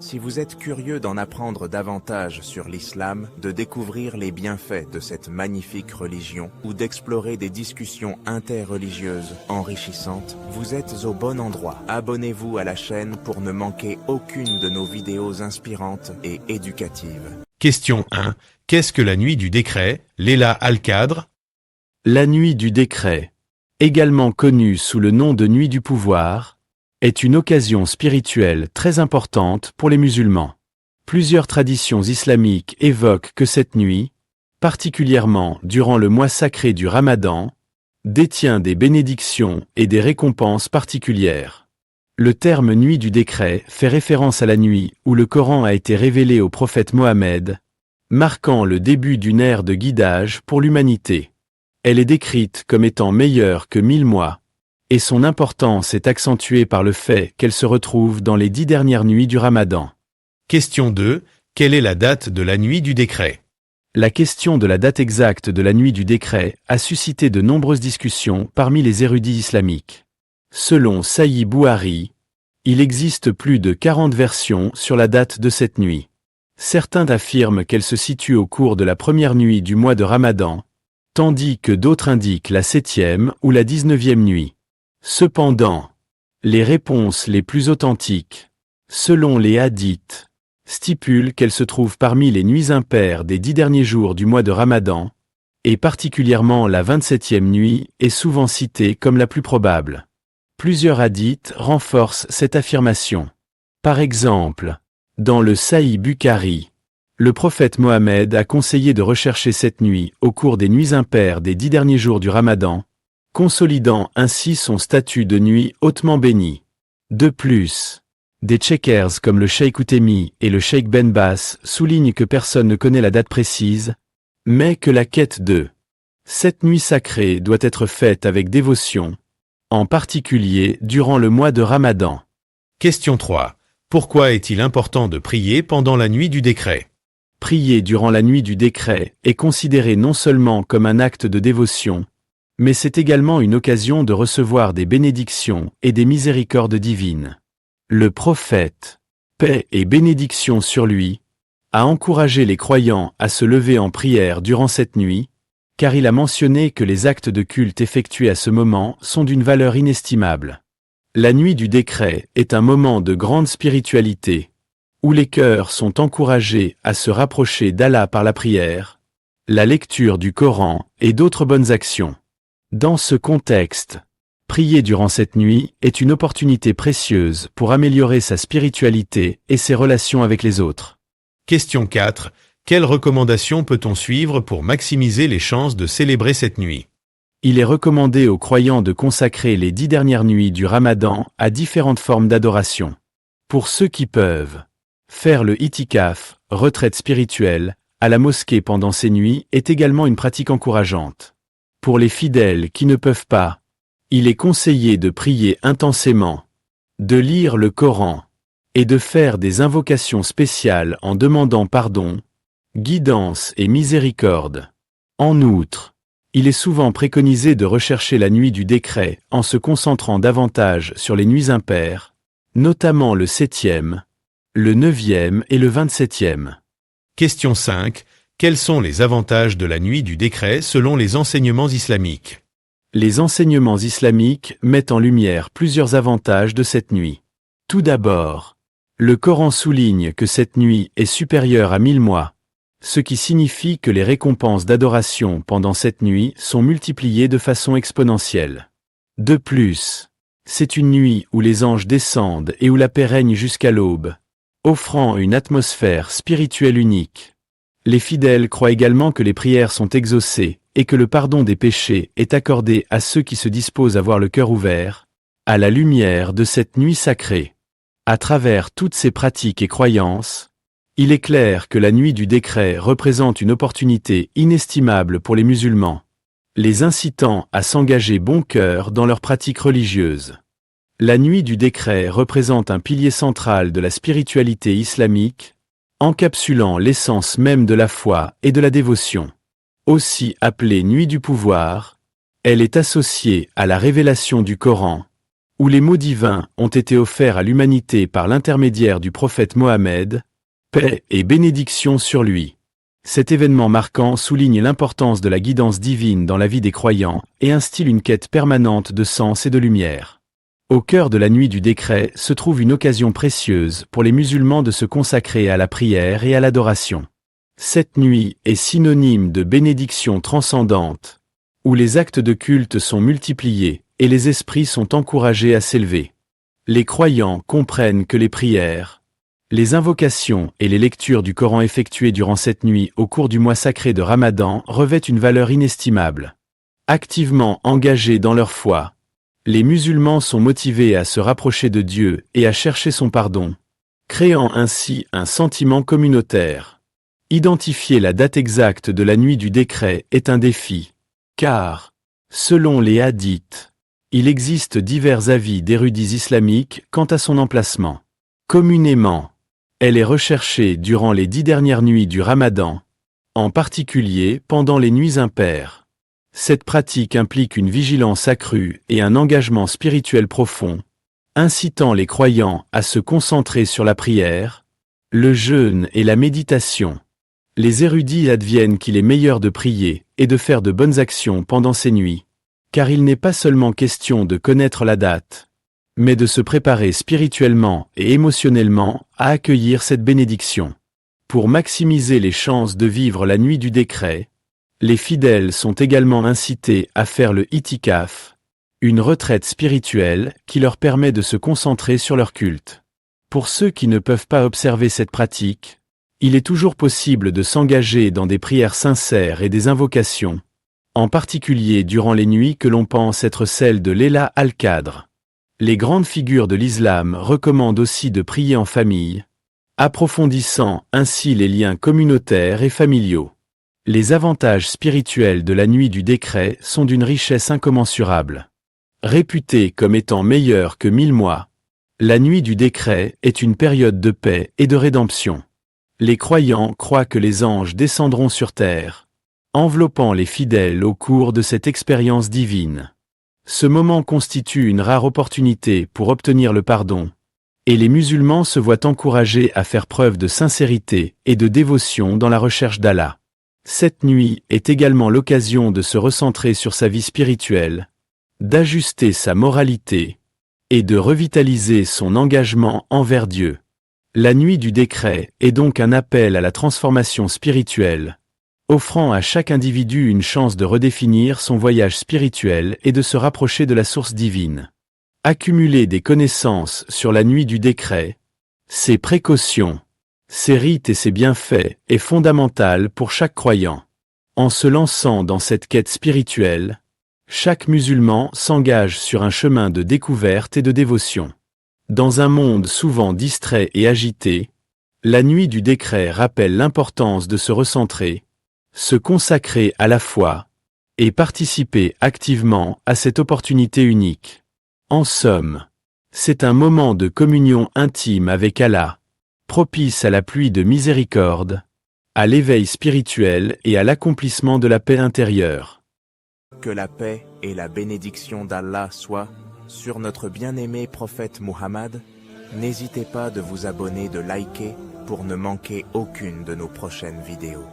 Si vous êtes curieux d'en apprendre davantage sur l'islam, de découvrir les bienfaits de cette magnifique religion ou d'explorer des discussions interreligieuses enrichissantes, vous êtes au bon endroit. Abonnez-vous à la chaîne pour ne manquer aucune de nos vidéos inspirantes et éducatives. Question 1. Qu'est-ce que la nuit du décret, Léla Al-Qadr? La nuit du décret, également connue sous le nom de nuit du pouvoir, est une occasion spirituelle très importante pour les musulmans. Plusieurs traditions islamiques évoquent que cette nuit, particulièrement durant le mois sacré du Ramadan, détient des bénédictions et des récompenses particulières. Le terme nuit du décret fait référence à la nuit où le Coran a été révélé au prophète Mohammed, marquant le début d'une ère de guidage pour l'humanité. Elle est décrite comme étant meilleure que 1000 mois, et son importance est accentuée par le fait qu'elle se retrouve dans les 10 dernières nuits du Ramadan. Question 2. Quelle est la date de la nuit du décret? La question de la date exacte de la nuit du décret a suscité de nombreuses discussions parmi les érudits islamiques. Selon Sahih Bouhari, il existe plus de 40 versions sur la date de cette nuit. Certains affirment qu'elle se situe au cours de la première nuit du mois de Ramadan, tandis que d'autres indiquent la 7e ou la 19e nuit. Cependant, les réponses les plus authentiques, selon les hadiths, stipulent qu'elle se trouve parmi les nuits impaires des 10 derniers jours du mois de Ramadan, et particulièrement la 27e nuit est souvent citée comme la plus probable. Plusieurs hadiths renforcent cette affirmation. Par exemple, dans le Sahih Bukhari, le prophète Mohammed a conseillé de rechercher cette nuit au cours des nuits impaires des 10 derniers jours du Ramadan, consolidant ainsi son statut de nuit hautement béni. De plus, des checkers comme le Cheikh Outemi et le Cheikh Ben Bass soulignent que personne ne connaît la date précise, mais que la quête de cette nuit sacrée doit être faite avec dévotion, en particulier durant le mois de Ramadan. Question 3. Pourquoi est-il important de prier pendant la nuit du décret? Prier durant la nuit du décret est considéré non seulement comme un acte de dévotion, mais c'est également une occasion de recevoir des bénédictions et des miséricordes divines. Le prophète, paix et bénédiction sur lui, a encouragé les croyants à se lever en prière durant cette nuit, car il a mentionné que les actes de culte effectués à ce moment sont d'une valeur inestimable. La nuit du décret est un moment de grande spiritualité, où les cœurs sont encouragés à se rapprocher d'Allah par la prière, la lecture du Coran et d'autres bonnes actions. Dans ce contexte, prier durant cette nuit est une opportunité précieuse pour améliorer sa spiritualité et ses relations avec les autres. Question 4. Quelles recommandations peut-on suivre pour maximiser les chances de célébrer cette nuit? Il est recommandé aux croyants de consacrer les 10 dernières nuits du Ramadan à différentes formes d'adoration. Pour ceux qui peuvent, faire le itikaf, retraite spirituelle, à la mosquée pendant ces nuits est également une pratique encourageante. Pour les fidèles qui ne peuvent pas, il est conseillé de prier intensément, de lire le Coran, et de faire des invocations spéciales en demandant pardon, guidance et miséricorde. En outre, il est souvent préconisé de rechercher la nuit du décret en se concentrant davantage sur les nuits impaires, notamment le 7e, le 9e et le 27e. Question 5. Quels sont les avantages de la nuit du décret selon les enseignements islamiques? Les enseignements islamiques mettent en lumière plusieurs avantages de cette nuit. Tout d'abord, le Coran souligne que cette nuit est supérieure à 1000 mois, ce qui signifie que les récompenses d'adoration pendant cette nuit sont multipliées de façon exponentielle. De plus, c'est une nuit où les anges descendent et où la paix règne jusqu'à l'aube, offrant une atmosphère spirituelle unique. Les fidèles croient également que les prières sont exaucées et que le pardon des péchés est accordé à ceux qui se disposent à voir le cœur ouvert, à la lumière de cette nuit sacrée. À travers toutes ces pratiques et croyances, il est clair que la nuit du décret représente une opportunité inestimable pour les musulmans, les incitant à s'engager bon cœur dans leurs pratiques religieuses. La nuit du décret représente un pilier central de la spiritualité islamique, encapsulant l'essence même de la foi et de la dévotion. Aussi appelée nuit du pouvoir, elle est associée à la révélation du Coran, où les mots divins ont été offerts à l'humanité par l'intermédiaire du prophète Mohammed, paix et bénédiction sur lui. Cet événement marquant souligne l'importance de la guidance divine dans la vie des croyants et instille une quête permanente de sens et de lumière. Au cœur de la nuit du décret se trouve une occasion précieuse pour les musulmans de se consacrer à la prière et à l'adoration. Cette nuit est synonyme de bénédiction transcendante, où les actes de culte sont multipliés et les esprits sont encouragés à s'élever. Les croyants comprennent que les prières, les invocations et les lectures du Coran effectuées durant cette nuit au cours du mois sacré de Ramadan revêtent une valeur inestimable. Activement engagés dans leur foi, les musulmans sont motivés à se rapprocher de Dieu et à chercher son pardon, créant ainsi un sentiment communautaire. Identifier la date exacte de la nuit du décret est un défi, car, selon les hadiths, il existe divers avis d'érudits islamiques quant à son emplacement. Communément, elle est recherchée durant les 10 dernières nuits du Ramadan, en particulier pendant les nuits impaires. Cette pratique implique une vigilance accrue et un engagement spirituel profond, incitant les croyants à se concentrer sur la prière, le jeûne et la méditation. Les érudits adviennent qu'il est meilleur de prier et de faire de bonnes actions pendant ces nuits, car il n'est pas seulement question de connaître la date, mais de se préparer spirituellement et émotionnellement à accueillir cette bénédiction. Pour maximiser les chances de vivre la nuit du décret, les fidèles sont également incités à faire le itikaf, une retraite spirituelle qui leur permet de se concentrer sur leur culte. Pour ceux qui ne peuvent pas observer cette pratique, il est toujours possible de s'engager dans des prières sincères et des invocations, en particulier durant les nuits que l'on pense être celles de Layla al-Qadr. Les grandes figures de l'islam recommandent aussi de prier en famille, approfondissant ainsi les liens communautaires et familiaux. Les avantages spirituels de la nuit du décret sont d'une richesse incommensurable. Réputée comme étant meilleure que 1000 mois, la nuit du décret est une période de paix et de rédemption. Les croyants croient que les anges descendront sur terre, enveloppant les fidèles au cours de cette expérience divine. Ce moment constitue une rare opportunité pour obtenir le pardon, et les musulmans se voient encouragés à faire preuve de sincérité et de dévotion dans la recherche d'Allah. Cette nuit est également l'occasion de se recentrer sur sa vie spirituelle, d'ajuster sa moralité, et de revitaliser son engagement envers Dieu. La nuit du décret est donc un appel à la transformation spirituelle, offrant à chaque individu une chance de redéfinir son voyage spirituel et de se rapprocher de la source divine. Accumuler des connaissances sur la nuit du décret, ses précautions, ses rites et ses bienfaits est fondamental pour chaque croyant. En se lançant dans cette quête spirituelle, chaque musulman s'engage sur un chemin de découverte et de dévotion. Dans un monde souvent distrait et agité, la nuit du décret rappelle l'importance de se recentrer, se consacrer à la foi, et participer activement à cette opportunité unique. En somme, c'est un moment de communion intime avec Allah, propice à la pluie de miséricorde, à l'éveil spirituel et à l'accomplissement de la paix intérieure. Que la paix et la bénédiction d'Allah soient sur notre bien-aimé prophète Muhammad. N'hésitez pas de vous abonner, de liker pour ne manquer aucune de nos prochaines vidéos.